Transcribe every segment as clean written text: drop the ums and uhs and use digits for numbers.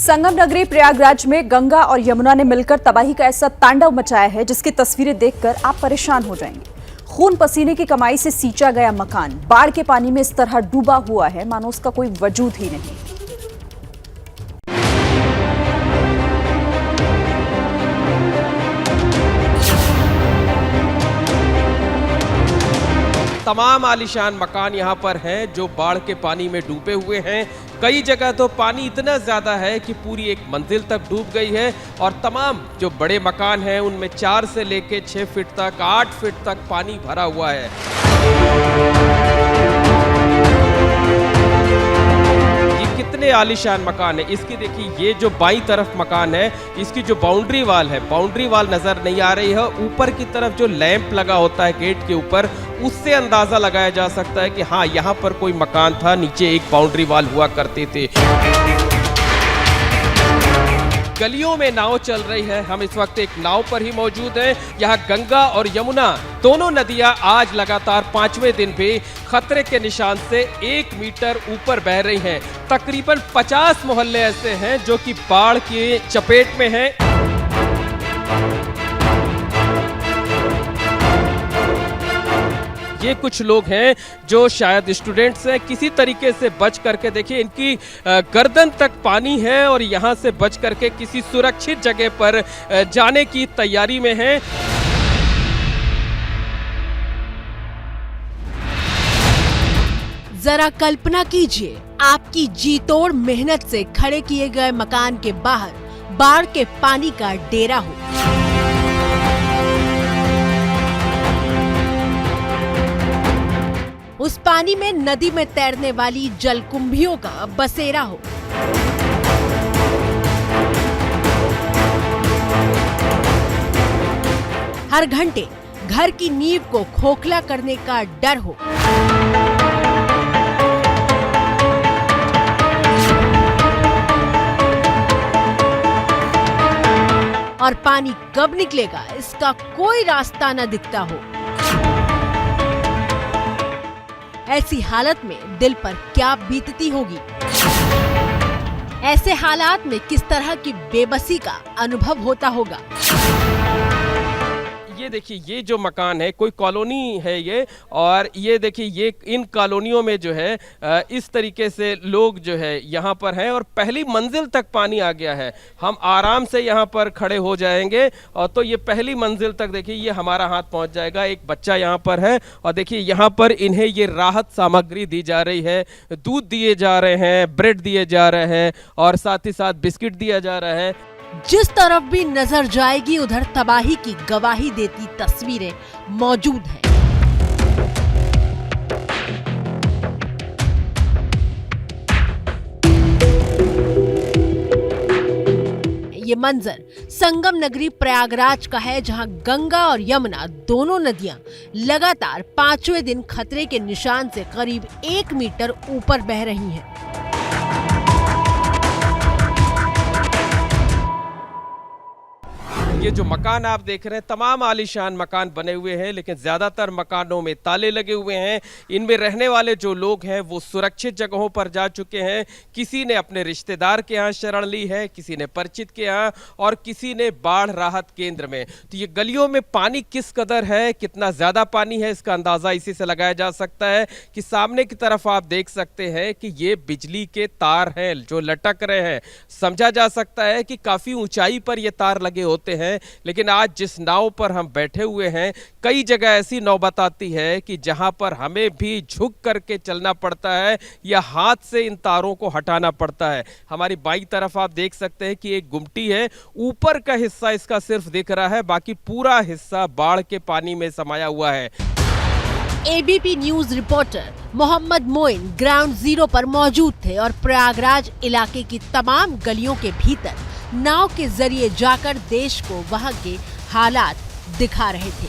संगम नगरी प्रयागराज में गंगा और यमुना ने मिलकर तबाही का ऐसा तांडव मचाया है जिसकी तस्वीरें देखकर आप परेशान हो जाएंगे। खून पसीने की कमाई से सींचा गया मकान बाढ़ के पानी में इस तरह डूबा हुआ है मानो उसका कोई वजूद ही नहीं। तमाम आलीशान मकान यहाँ पर हैं जो बाढ़ के पानी में डूबे हुए हैं। कई जगह तो पानी इतना ज़्यादा है कि पूरी एक मंजिल तक डूब गई है और तमाम जो बड़े मकान हैं उनमें 4 से लेके 6 फीट तक 8 फीट तक पानी भरा हुआ है। ये कितने आलीशान मकान है, इसकी देखिए ये जो बाईं तरफ मकान है इसकी जो बाउंड्री वाल है, बाउंड्री वाल नज़र नहीं आ रही है। ऊपर की तरफ जो लैंप लगा होता है गेट के ऊपर उससे अंदाजा लगाया जा सकता है कि हाँ यहाँ पर कोई मकान था, नीचे एक बाउंड्री वाल हुआ करते थे। गलियों में नाव चल रही है, हम इस वक्त एक नाव पर ही मौजूद हैं। यहाँ गंगा और यमुना दोनों नदियां आज लगातार 5वें दिन भी खतरे के निशान से 1 मीटर ऊपर बह रही हैं। तकरीबन 50 मोहल्ले ऐसे हैं जो कि बाढ़ की चपेट में हैं। ये कुछ लोग हैं जो शायद स्टूडेंट्स हैं, किसी तरीके से बच करके देखिए इनकी गर्दन तक पानी है और यहाँ से बच करके किसी सुरक्षित जगह पर जाने की तैयारी में हैं। जरा कल्पना कीजिए, आपकी जी तोड़ मेहनत से खड़े किए गए मकान के बाहर बाढ़ के पानी का डेरा हो। उस पानी में नदी में तैरने वाली जलकुंभियों का बसेरा हो। हर घंटे घर की नींव को खोखला करने का डर हो। और पानी कब निकलेगा इसका कोई रास्ता न दिखता हो। ऐसी हालत में दिल पर क्या बीतती होगी। ऐसे हालात में किस तरह की बेबसी का अनुभव होता होगा। ये देखिए ये जो मकान है कोई कॉलोनी है ये, और ये देखिए ये इन कॉलोनियों में जो है इस तरीके से लोग जो है यहाँ पर हैं और पहली मंजिल तक पानी आ गया है। हम आराम से यहाँ पर खड़े हो जाएंगे और तो ये पहली मंजिल तक देखिए ये हमारा हाथ पहुँच जाएगा। एक बच्चा यहाँ पर है और देखिए यहाँ पर इन्हें ये राहत सामग्री दी जा रही है, दूध दिए जा रहे हैं, ब्रेड दिए जा रहे हैं और साथ ही साथ बिस्किट दिया जा रहा है। जिस तरफ भी नजर जाएगी उधर तबाही की गवाही देती तस्वीरें मौजूद हैं। ये मंजर संगम नगरी प्रयागराज का है, जहां गंगा और यमुना दोनों नदियां लगातार 5वें दिन खतरे के निशान से करीब 1 मीटर ऊपर बह रही हैं। ये जो मकान आप देख रहे हैं तमाम आलीशान मकान बने हुए हैं, लेकिन ज़्यादातर मकानों में ताले लगे हुए हैं। इनमें रहने वाले जो लोग हैं वो सुरक्षित जगहों पर जा चुके हैं। किसी ने अपने रिश्तेदार के यहाँ शरण ली है, किसी ने परिचित के यहाँ और किसी ने बाढ़ राहत केंद्र में। तो ये गलियों में पानी किस कदर है, कितना ज़्यादा पानी है, इसका अंदाज़ा इसी से लगाया जा सकता है कि सामने की तरफ आप देख सकते हैं कि ये बिजली के तार हैं जो लटक रहे हैं। समझा जा सकता है कि काफ़ी ऊंचाई पर ये तार लगे होते हैं, लेकिन आज जिस नाव पर हम बैठे हुए हैं कई जगह ऐसी नौबत आती है कि जहां पर हमें भी झुक करके चलना पड़ता है या हाथ से इन तारों को हटाना पड़ता है। हमारी बाईं तरफ आप देख सकते हैं कि एक गुमटी है, ऊपर का हिस्सा इसका सिर्फ दिख रहा है, बाकी पूरा हिस्सा बाढ़ के पानी में समाया हुआ है। ABP news reporter Mohammad Moin ground zero पर मौजूद थे और प्रयागराज इलाके की तमाम गलियों के भीतर नाव के जरिए जाकर देश को वहां के हालात दिखा रहे थे।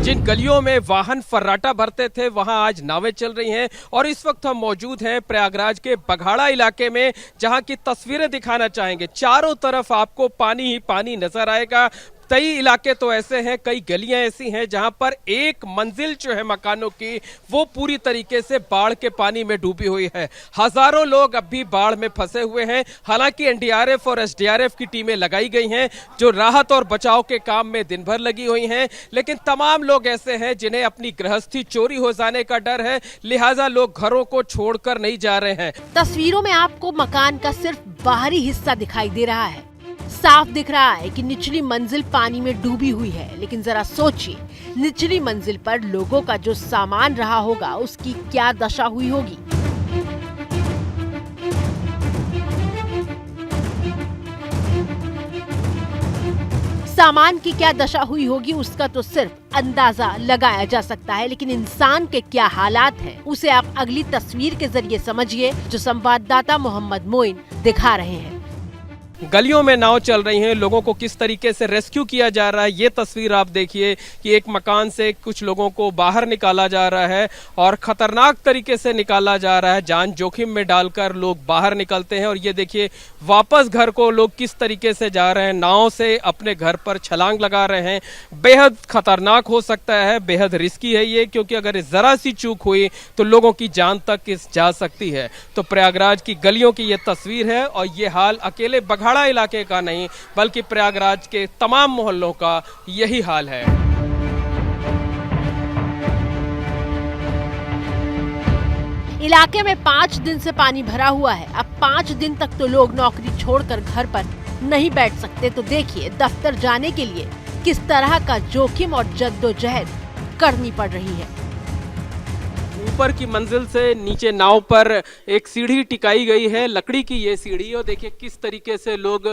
जिन गलियों में वाहन फर्राटा भरते थे वहां आज नावें चल रही हैं और इस वक्त हम मौजूद हैं प्रयागराज के बघाड़ा इलाके में, जहां की तस्वीरें दिखाना चाहेंगे। चारों तरफ आपको पानी ही पानी नजर आएगा। कई इलाके तो ऐसे हैं, कई गलियां ऐसी हैं जहां पर एक मंजिल जो है मकानों की वो पूरी तरीके से बाढ़ के पानी में डूबी हुई है। हजारों लोग अब भी बाढ़ में फंसे हुए हैं। हालांकि एनडीआरएफ और एसडीआरएफ की टीमें लगाई गई हैं जो राहत और बचाव के काम में दिन भर लगी हुई हैं, लेकिन तमाम लोग ऐसे हैं जिन्हें अपनी गृहस्थी चोरी हो जाने का डर है, लिहाजा लोग घरों को छोड़कर नहीं जा रहे हैं। तस्वीरों में आपको मकान का सिर्फ बाहरी हिस्सा दिखाई दे रहा है। साफ दिख रहा है कि निचली मंजिल पानी में डूबी हुई है, लेकिन जरा सोचिए, निचली मंजिल पर लोगों का जो सामान रहा होगा उसकी क्या दशा हुई होगी। सामान की क्या दशा हुई होगी उसका तो सिर्फ अंदाजा लगाया जा सकता है, लेकिन इंसान के क्या हालात हैं उसे आप अगली तस्वीर के जरिए समझिए जो संवाददाता मोहम्मद मोइन दिखा रहे हैं। गलियों में नाव चल रही हैं, लोगों को किस तरीके से रेस्क्यू किया जा रहा है। ये तस्वीर आप देखिए कि एक मकान से कुछ लोगों को बाहर निकाला जा रहा है और खतरनाक तरीके से निकाला जा रहा है, जान जोखिम में डालकर लोग बाहर निकलते हैं। और ये देखिए वापस घर को लोग किस तरीके से जा रहे हैं, नाव से अपने घर पर छलांग लगा रहे हैं। बेहद खतरनाक हो सकता है, बेहद रिस्की है ये, क्योंकि अगर जरा सी चूक हुई तो लोगों की जान तक जा सकती है। तो प्रयागराज की गलियों की ये तस्वीर है और ये हाल अकेले बघाड़ा इलाके का नहीं बल्कि प्रयागराज के तमाम मोहल्लों का यही हाल है। इलाके में 5 दिन से पानी भरा हुआ है। अब 5 दिन तक तो लोग नौकरी छोड़कर घर पर नहीं बैठ सकते, तो देखिए दफ्तर जाने के लिए किस तरह का जोखिम और जद्दोजहद करनी पड़ रही है। ऊपर की मंजिल से नीचे नाव पर एक सीढ़ी टिकाई गई है, लकड़ी की ये सीढ़ी, और देखिए किस तरीके से लोग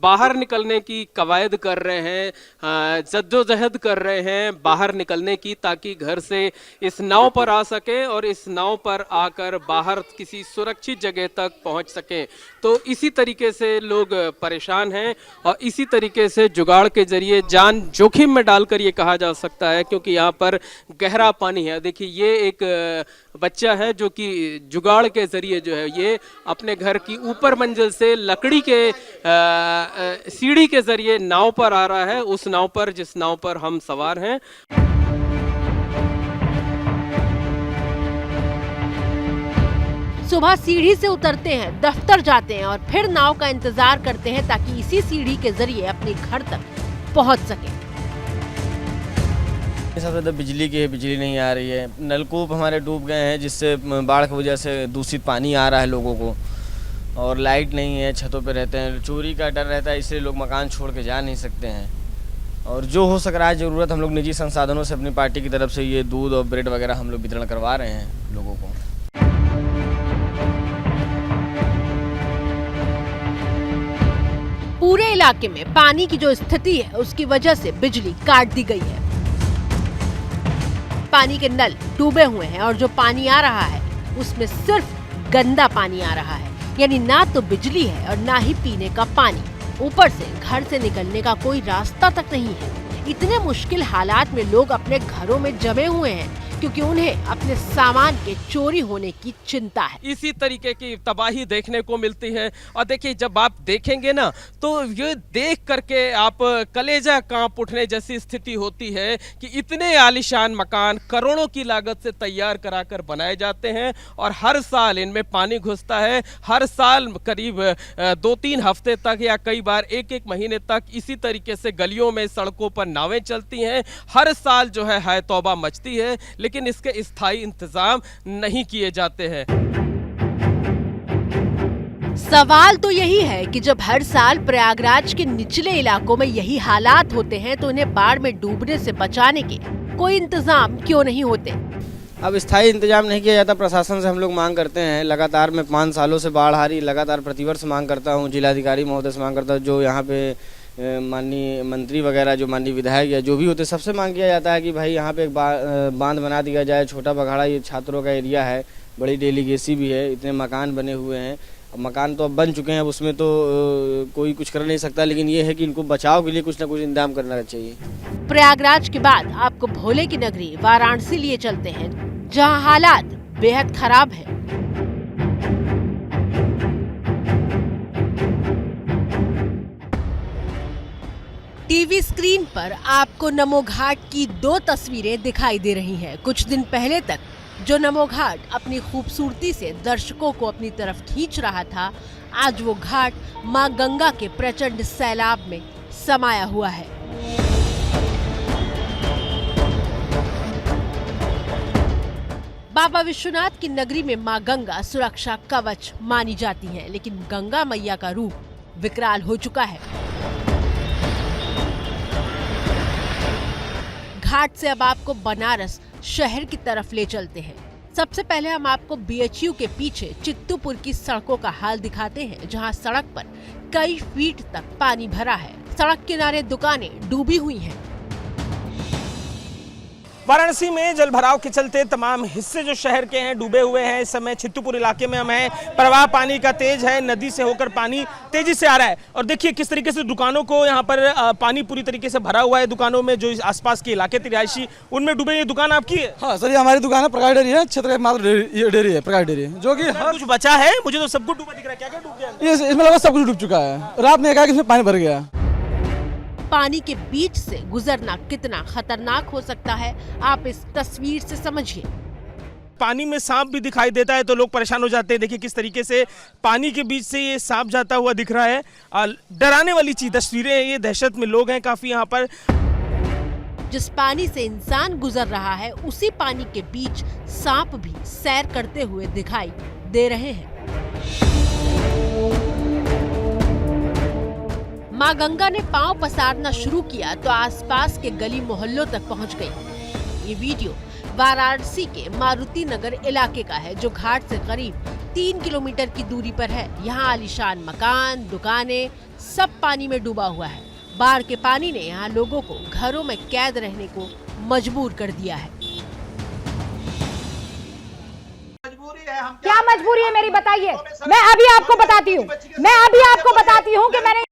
बाहर निकलने की कवायद कर रहे हैं, जद्दोजहद कर रहे हैं बाहर निकलने की, ताकि घर से इस नाव पर आ सके और इस नाव पर आकर बाहर किसी सुरक्षित जगह तक पहुंच सके। तो इसी तरीके से लोग परेशान हैं और इसी तरीके से जुगाड़ के जरिए जान जोखिम में डालकर ये कहा जा सकता है, क्योंकि यहाँ पर गहरा पानी है। देखिए ये एक बच्चा है जो कि जुगाड़ के जरिए जो है ये अपने घर की ऊपर मंजिल से लकड़ी के सीढ़ी के जरिए नाव पर आ रहा है, उस नाव पर जिस नाव पर हम सवार हैं। सुबह सीढ़ी से उतरते हैं, दफ्तर जाते हैं और फिर नाव का इंतजार करते हैं ताकि इसी सीढ़ी के जरिए अपने घर तक पहुंच सके। सबसे ज़्यादा बिजली की है, बिजली नहीं आ रही है। नलकूप हमारे डूब गए हैं जिससे बाढ़ की वजह से दूषित पानी आ रहा है लोगों को, और लाइट नहीं है, छतों पे रहते हैं, चोरी का डर रहता है, इसलिए लोग मकान छोड़ के जा नहीं सकते हैं। और जो हो सक रहा है ज़रूरत हम लोग निजी संसाधनों से अपनी पार्टी की तरफ से ये दूध और ब्रेड वगैरह हम लोग वितरण करवा रहे हैं लोगों को। पूरे इलाके में पानी की जो स्थिति है उसकी वजह से बिजली काट दी गई है। पानी के नल डूबे हुए हैं और जो पानी आ रहा है उसमें सिर्फ गंदा पानी आ रहा है, यानी ना तो बिजली है और ना ही पीने का पानी। ऊपर से घर से निकलने का कोई रास्ता तक नहीं है। इतने मुश्किल हालात में लोग अपने घरों में जमे हुए हैं क्योंकि उन्हें अपने सामान के चोरी होने की चिंता है। इसी तरीके की तबाही देखने को मिलती है और देखिए जब आप देखेंगे ना तो ये देख करके आप कलेजा कांप उठने जैसी स्थिति होती है कि इतने आलीशान मकान करोड़ों की लागत से तैयार कराकर बनाए जाते हैं और हर साल इनमें पानी घुसता है। हर साल करीब 2-3 हफ्ते तक या कई बार 1-1 महीने तक इसी तरीके से गलियों में सड़कों पर नावें चलती हैं। हर साल जो है हाय तौबा मचती है, लेकिन इसके स्थायी इंतजाम नहीं किए जाते हैं। सवाल तो यही है कि जब हर साल प्रयागराज के निचले इलाकों में यही हालात होते हैं तो उन्हें बाढ़ में डूबने से बचाने के कोई इंतजाम क्यों नहीं होते। अब स्थायी इंतजाम नहीं किया जाता। प्रशासन से हम लोग मांग करते हैं, लगातार मैं 5 सालों से बाढ़ आ रही, लगातार प्रतिवर्ष मांग करता हूँ, जिलाधिकारी महोदय से मांग करता हूँ, जो यहाँ पे माननीय मंत्री वगैरह, जो माननीय विधायक या जो भी होते, सबसे मांग किया जाता है कि भाई यहाँ पे एक बांध बना दिया जाए। छोटा बघाड़ा ये छात्रों का एरिया है, बड़ी डेलीगेसी भी है, इतने मकान बने हुए हैं। अब मकान तो अब बन चुके हैं, उसमें तो कोई कुछ कर नहीं सकता, लेकिन ये है कि इनको बचाव के लिए कुछ ना कुछ इंतजाम करना चाहिए। प्रयागराज के बाद आपको भोले की नगरी वाराणसी लिए चलते हैं, जहाँ हालात बेहद खराब है। टीवी स्क्रीन पर आपको नमो घाट की 2 तस्वीरें दिखाई दे रही हैं। कुछ दिन पहले तक जो नमो घाट अपनी खूबसूरती से दर्शकों को अपनी तरफ खींच रहा था, आज वो घाट मां गंगा के प्रचंड सैलाब में समाया हुआ है। बाबा विश्वनाथ की नगरी में मां गंगा सुरक्षा कवच मानी जाती हैं, लेकिन गंगा मैया का रूप विकराल हो चुका है। घाट से अब आपको बनारस शहर की तरफ ले चलते हैं। सबसे पहले हम आपको BHU के पीछे चित्तूपुर की सड़कों का हाल दिखाते हैं, जहां सड़क पर कई फीट तक पानी भरा है। सड़क किनारे दुकानें डूबी हुई हैं। वाराणसी में जलभराव के चलते तमाम हिस्से जो शहर के हैं डूबे हुए हैं। इस समय चित्तूपुर इलाके में हम हैं। प्रवाह पानी का तेज है, नदी से होकर पानी तेजी से आ रहा है और देखिए किस तरीके से दुकानों को यहाँ पर पानी पूरी तरीके से भरा हुआ है। दुकानों में जो आसपास के इलाके थे रिहायशी, उनमें डूबे। ये दुकान आपकी है? हाँ सर, ये हमारी दुकान है, प्रकाश डेयरी है, क्षेत्र मात्र डेयरी है, प्रकाश डेयरी, जो कि कुछ बचा है? मुझे तो सब कुछ डूबा दिख रहा है। क्या क्या डूब गया? इसमें लगा सब कुछ डूब चुका है। रात में एकाएक इसमें पानी भर गया। पानी के बीच से गुजरना कितना खतरनाक हो सकता है, आप इस तस्वीर से समझिए। पानी में सांप भी दिखाई देता है तो लोग परेशान हो जाते हैं। देखिए किस तरीके से पानी के बीच से ये सांप जाता हुआ दिख रहा है। डराने वाली चीज तस्वीरें हैं ये। दहशत में लोग हैं काफी यहाँ पर। जिस पानी से इंसान गुजर रहा है, उसी पानी के बीच सांप भी सैर करते हुए दिखाई दे रहे हैं। मां गंगा ने पांव पसारना शुरू किया तो आसपास के गली मोहल्लों तक पहुंच गई। ये वीडियो वाराणसी के मारुति नगर इलाके का है, जो घाट से करीब 3 किलोमीटर की दूरी पर है। यहाँ आलीशान मकान, दुकानें सब पानी में डूबा हुआ है। बाढ़ के पानी ने यहाँ लोगों को घरों में कैद रहने को मजबूर कर दिया है। क्या मजबूरी है मेरी, बताइए। मैं अभी आपको बताती हूँ कि मैंने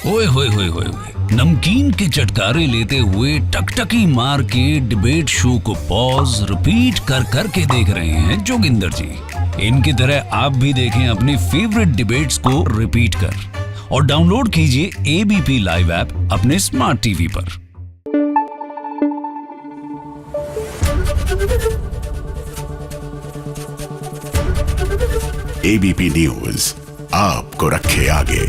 ओए होए होए होए, नमकीन के चटकारे लेते हुए टकटकी मार के डिबेट शो को पॉज रिपीट कर करके देख रहे हैं जोगिंदर जी। इनकी तरह आप भी देखें अपनी फेवरेट डिबेट्स को रिपीट कर और डाउनलोड कीजिए ABP लाइव ऐप अपने स्मार्ट टीवी पर। ABP न्यूज आपको रखे आगे।